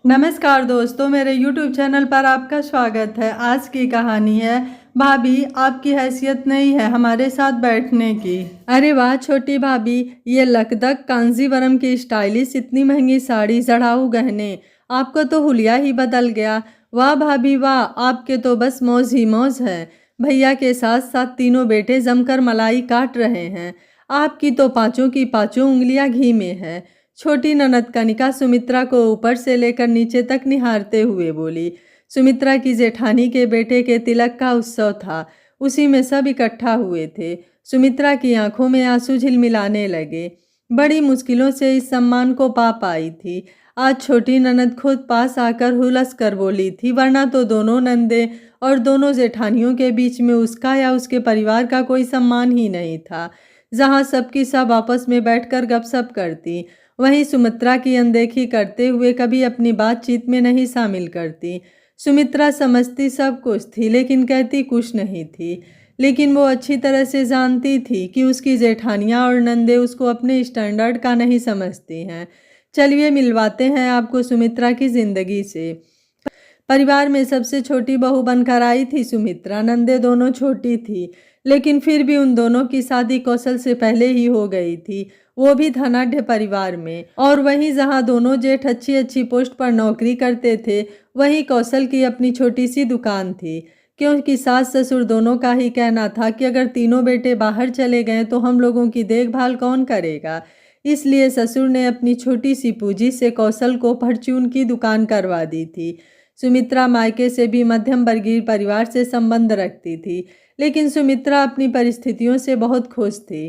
नमस्कार दोस्तों, मेरे YouTube चैनल पर आपका स्वागत है। आज की कहानी है भाभी आपकी हैसियत नहीं है हमारे साथ बैठने की। अरे वाह छोटी भाभी, ये लकदक कांजीवरम की स्टाइलिश इतनी महंगी साड़ी, जड़ाऊ गहने, आपको तो हुलिया ही बदल गया। वाह भाभी वाह, आपके तो बस मौज ही मौज है। भैया के साथ साथ तीनों बेटे जमकर मलाई काट रहे हैं। आपकी तो पांचों की पांचों उंगलियां घी में है। छोटी ननद कनिका सुमित्रा को ऊपर से लेकर नीचे तक निहारते हुए बोली। सुमित्रा की जेठानी के बेटे के तिलक का उत्सव था, उसी में सब इकट्ठा हुए थे। सुमित्रा की आंखों में आंसू झिलमिलाने लगे। बड़ी मुश्किलों से इस सम्मान को पा पाई थी। आज छोटी ननद खुद पास आकर हुलस कर बोली थी, वरना तो दोनों नंदे और दोनों जेठानियों के बीच में उसका या उसके परिवार का कोई सम्मान ही नहीं था। जहाँ सबकी सब आपस में बैठकर गपशप करती, वहीं सुमित्रा की अनदेखी करते हुए कभी अपनी बातचीत में नहीं शामिल करती। सुमित्रा समझती सब कुछ थी, लेकिन कहती कुछ नहीं थी। लेकिन वो अच्छी तरह से जानती थी कि उसकी जेठानियाँ और नंदे उसको अपने स्टैंडर्ड का नहीं समझती हैं। चलिए मिलवाते हैं आपको सुमित्रा की जिंदगी से। परिवार में सबसे छोटी बहू बनकर आई थी सुमित्रा। नंदे दोनों छोटी थी, लेकिन फिर भी उन दोनों की शादी कौशल से पहले ही हो गई थी, वो भी धनाढ़ परिवार में। और वहीं जहां दोनों जेठ अच्छी अच्छी पोस्ट पर नौकरी करते थे, वहीं कौशल की अपनी छोटी सी दुकान थी। क्योंकि सास ससुर दोनों का ही कहना था कि अगर तीनों बेटे बाहर चले गए तो हम लोगों की देखभाल कौन करेगा। इसलिए ससुर ने अपनी छोटी सी पूंजी से कौशल को परचून की दुकान करवा दी थी। सुमित्रा मायके से भी मध्यम वर्गीय परिवार से संबंध रखती थी, लेकिन सुमित्रा अपनी परिस्थितियों से बहुत खुश थी,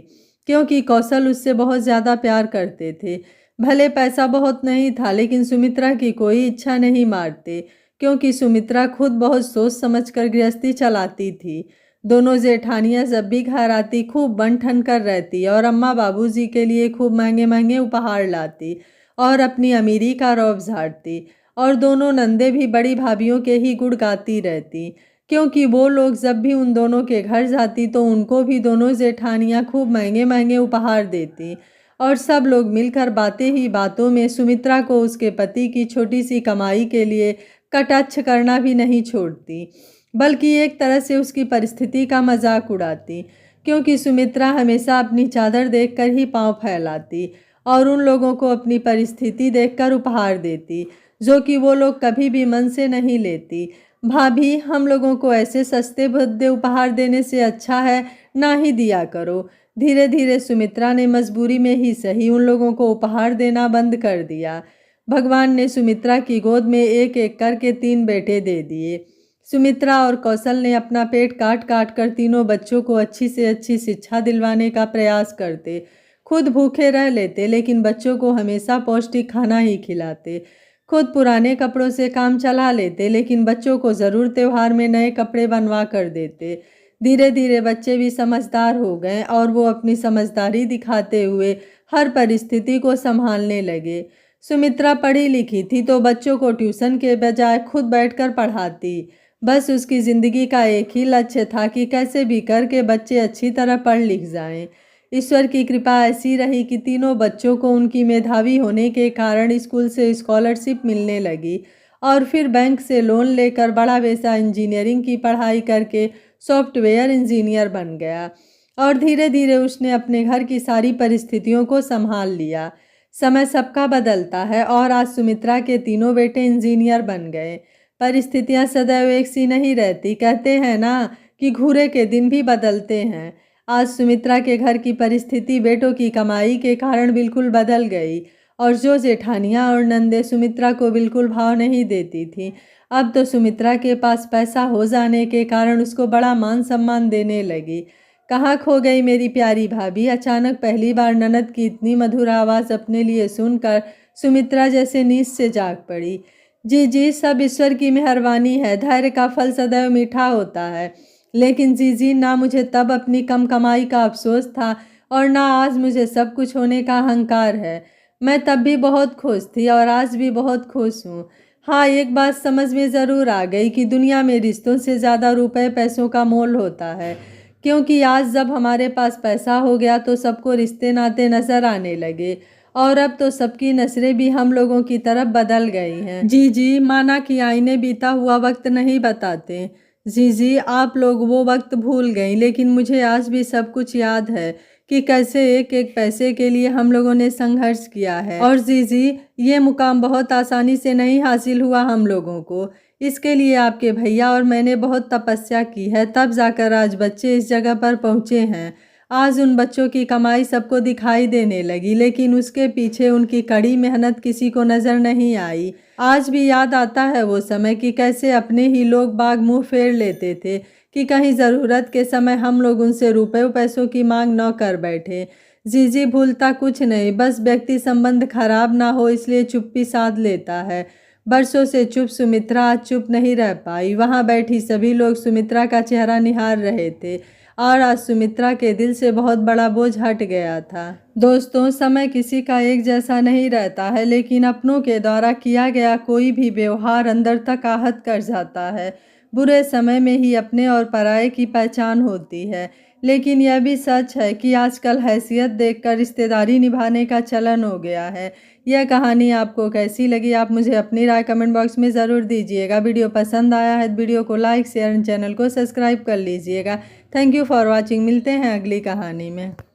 क्योंकि कौशल उससे बहुत ज़्यादा प्यार करते थे। भले पैसा बहुत नहीं था, लेकिन सुमित्रा की कोई इच्छा नहीं मारते, क्योंकि सुमित्रा खुद बहुत सोच समझकर गृहस्थी चलाती थी। दोनों जेठानियां जब भी घर आती खूब बन ठन कर रहती और अम्मा बाबूजी के लिए खूब महंगे महंगे उपहार लाती और अपनी अमीरी का रौब झाड़ती। और दोनों नंदे भी बड़ी भाभीयों के ही गुण गाती रहती, क्योंकि वो लोग जब भी उन दोनों के घर जाती तो उनको भी दोनों जेठानियाँ खूब महंगे महंगे उपहार देती। और सब लोग मिलकर बातें ही बातों में सुमित्रा को उसके पति की छोटी सी कमाई के लिए कटाक्ष करना भी नहीं छोड़ती, बल्कि एक तरह से उसकी परिस्थिति का मजाक उड़ाती, क्योंकि सुमित्रा हमेशा अपनी चादर देखकर ही पांव फैलाती और उन लोगों को अपनी परिस्थिति देखकर उपहार देती, जो कि वो लोग कभी भी मन से नहीं लेती। भाभी, हम लोगों को ऐसे सस्ते भद्दे उपहार देने से अच्छा है ना ही दिया करो। धीरे धीरे सुमित्रा ने मजबूरी में ही सही उन लोगों को उपहार देना बंद कर दिया। भगवान ने सुमित्रा की गोद में एक एक करके 3 बेटे दे दिए। सुमित्रा और कौशल ने अपना पेट काट काट कर तीनों बच्चों को अच्छी से अच्छी शिक्षा दिलवाने का प्रयास करते। खुद भूखे रह लेते, लेकिन बच्चों को हमेशा पौष्टिक खाना ही खिलाते। खुद पुराने कपड़ों से काम चला लेते, लेकिन बच्चों को ज़रूर त्योहार में नए कपड़े बनवा कर देते। धीरे धीरे बच्चे भी समझदार हो गए और वो अपनी समझदारी दिखाते हुए हर परिस्थिति को संभालने लगे। सुमित्रा पढ़ी लिखी थी, तो बच्चों को ट्यूशन के बजाय खुद बैठकर पढ़ाती। बस उसकी ज़िंदगी का एक ही लक्ष्य था कि कैसे भी करके बच्चे अच्छी तरह पढ़ लिख जाएं। ईश्वर की कृपा ऐसी रही कि तीनों बच्चों को उनकी मेधावी होने के कारण स्कूल से स्कॉलरशिप मिलने लगी और फिर बैंक से लोन लेकर बड़ा वैसा इंजीनियरिंग की पढ़ाई करके सॉफ्टवेयर इंजीनियर बन गया। और धीरे धीरे उसने अपने घर की सारी परिस्थितियों को संभाल लिया। समय सबका बदलता है और आज सुमित्रा के तीनों बेटे इंजीनियर बन गए। परिस्थितियां सदैव एक सी नहीं रहती, कहते हैं ना कि घूरे के दिन भी बदलते हैं। आज सुमित्रा के घर की परिस्थिति बेटों की कमाई के कारण बिल्कुल बदल गई, और जो जेठानियाँ और नंदे सुमित्रा को बिल्कुल भाव नहीं देती थी, अब तो सुमित्रा के पास पैसा हो जाने के कारण उसको बड़ा मान सम्मान देने लगी। कहाँ खो गई मेरी प्यारी भाभी? अचानक पहली बार ननद की इतनी मधुर आवाज़ अपने लिए सुनकर सुमित्रा जैसे नींद से जाग पड़ी। जी जी, सब ईश्वर की मेहरबानी है, धैर्य का फल सदैव मीठा होता है। लेकिन जीजी, ना मुझे तब अपनी कम कमाई का अफसोस था और ना आज मुझे सब कुछ होने का अहंकार है। मैं तब भी बहुत खुश थी और आज भी बहुत खुश हूँ। हाँ, एक बात समझ में ज़रूर आ गई कि दुनिया में रिश्तों से ज़्यादा रुपए पैसों का मोल होता है, क्योंकि आज जब हमारे पास पैसा हो गया तो सबको रिश्ते नाते नज़र आने लगे और अब तो सबकी नजरें भी हम लोगों की तरफ बदल गई हैं। जी जी, माना कि आईने बीता हुआ वक्त नहीं बताते। जी जी, आप लोग वो वक्त भूल गई, लेकिन मुझे आज भी सब कुछ याद है कि कैसे एक एक पैसे के लिए हम लोगों ने संघर्ष किया है। और जी जी, ये मुकाम बहुत आसानी से नहीं हासिल हुआ हम लोगों को। इसके लिए आपके भैया और मैंने बहुत तपस्या की है, तब जाकर आज बच्चे इस जगह पर पहुँचे हैं। आज उन बच्चों की कमाई सबको दिखाई देने लगी, लेकिन उसके पीछे उनकी कड़ी मेहनत किसी को नजर नहीं आई। आज भी याद आता है वो समय कि कैसे अपने ही लोग बाग मुंह फेर लेते थे कि कहीं ज़रूरत के समय हम लोग उनसे रुपयों पैसों की मांग न कर बैठे। जीजी भूलता कुछ नहीं, बस व्यक्ति संबंध खराब ना हो इसलिए चुप्पी साध लेता है। बरसों से चुप सुमित्रा आज चुप नहीं रह पाई। वहां बैठी सभी लोग सुमित्रा का चेहरा निहार रहे थे और आज सुमित्रा के दिल से बहुत बड़ा बोझ हट गया था। दोस्तों, समय किसी का एक जैसा नहीं रहता है, लेकिन अपनों के द्वारा किया गया कोई भी व्यवहार अंदर तक आहत कर जाता है। बुरे समय में ही अपने और पराये की पहचान होती है। लेकिन यह भी सच है कि आजकल हैसियत देखकर रिश्तेदारी निभाने का चलन हो गया है। यह कहानी आपको कैसी लगी, आप मुझे अपनी राय कमेंट बॉक्स में ज़रूर दीजिएगा। वीडियो पसंद आया है तो वीडियो को लाइक शेयर एंड चैनल को सब्सक्राइब कर लीजिएगा। Thank you for watching. मिलते हैं अगली कहानी में।